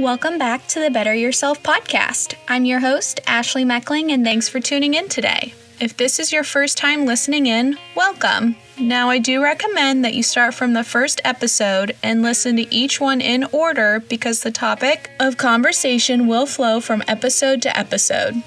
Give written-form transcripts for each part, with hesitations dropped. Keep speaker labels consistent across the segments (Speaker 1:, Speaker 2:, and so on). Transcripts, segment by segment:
Speaker 1: Welcome back to the Better Yourself podcast. I'm your host, Ashley Meckling, and thanks for tuning in today. If this is your first time listening in, welcome. Now, I do recommend that you start from the first episode and listen to each one in order because the topic of conversation will flow from episode to episode.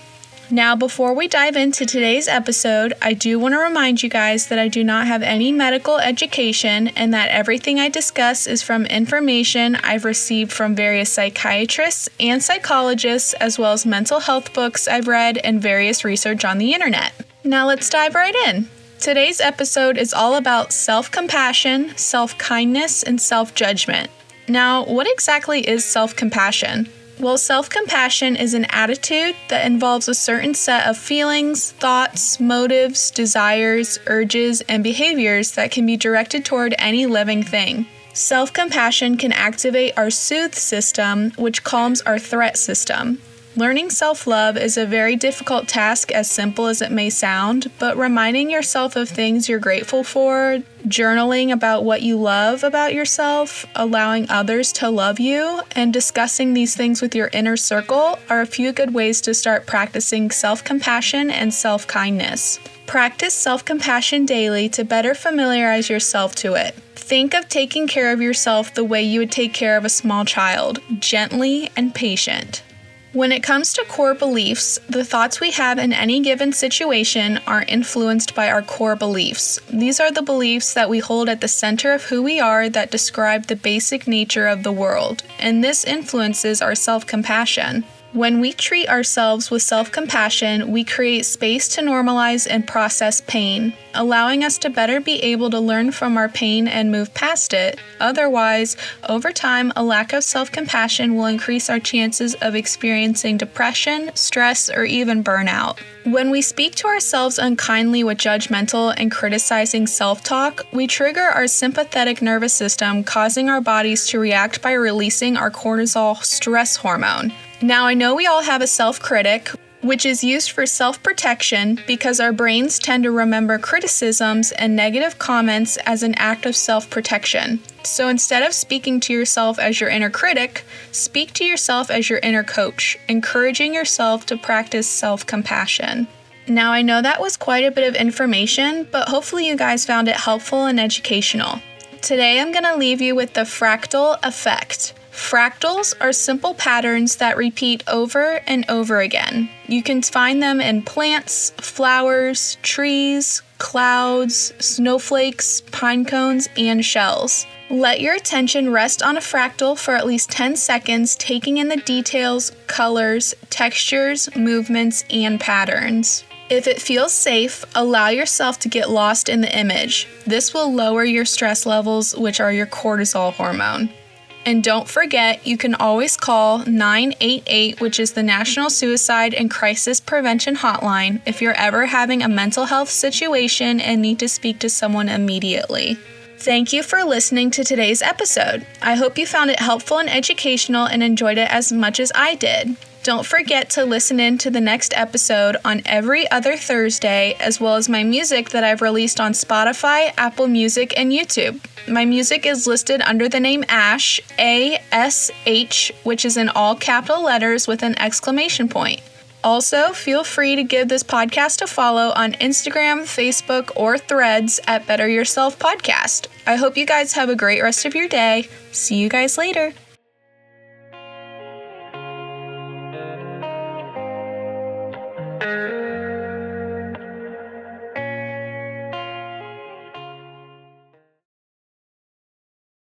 Speaker 1: Now, before we dive into today's episode, I do want to remind you guys that I do not have any medical education and that everything I discuss is from information I've received from various psychiatrists and psychologists, as well as mental health books I've read and various research on the internet. Now, let's dive right in. Today's episode is all about self-compassion, self-kindness, and self-judgment. Now, what exactly is self-compassion? Well, self-compassion is an attitude that involves a certain set of feelings, thoughts, motives, desires, urges, and behaviors that can be directed toward any living thing. Self-compassion can activate our soothe system, which calms our threat system. Learning self-love is a very difficult task, as simple as it may sound, but reminding yourself of things you're grateful for, journaling about what you love about yourself, allowing others to love you, and discussing these things with your inner circle are a few good ways to start practicing self-compassion and self-kindness. Practice self-compassion daily to better familiarize yourself to it. Think of taking care of yourself the way you would take care of a small child, gently and patient. When it comes to core beliefs, the thoughts we have in any given situation are influenced by our core beliefs. These are the beliefs that we hold at the center of who we are that describe the basic nature of the world, and this influences our self-compassion. When we treat ourselves with self-compassion, we create space to normalize and process pain, allowing us to better be able to learn from our pain and move past it. Otherwise, over time, a lack of self-compassion will increase our chances of experiencing depression, stress, or even burnout. When we speak to ourselves unkindly with judgmental and criticizing self-talk, we trigger our sympathetic nervous system, causing our bodies to react by releasing our cortisol stress hormone. Now, I know we all have a self-critic, which is used for self-protection because our brains tend to remember criticisms and negative comments as an act of self-protection. So instead of speaking to yourself as your inner critic, speak to yourself as your inner coach, encouraging yourself to practice self-compassion. Now, I know that was quite a bit of information, but hopefully you guys found it helpful and educational. Today, I'm going to leave you with the fractal effect. Fractals are simple patterns that repeat over and over again. You can find them in plants, flowers, trees, clouds, snowflakes, pine cones, and shells. Let your attention rest on a fractal for at least 10 seconds, taking in the details, colors, textures, movements, and patterns. If it feels safe, allow yourself to get lost in the image. This will lower your stress levels, which are your cortisol hormone. And don't forget, you can always call 988, which is the National Suicide and Crisis Prevention Hotline, if you're ever having a mental health situation and need to speak to someone immediately. Thank you for listening to today's episode. I hope you found it helpful and educational and enjoyed it as much as I did. Don't forget to listen in to the next episode on every other Thursday, as well as my music that I've released on Spotify, Apple Music, and YouTube. My music is listed under the name Ash, A-S-H, which is in all capital letters with an exclamation point. Also, feel free to give this podcast a follow on Instagram, Facebook, or Threads at Better Yourself Podcast. I hope you guys have a great rest of your day. See you guys later.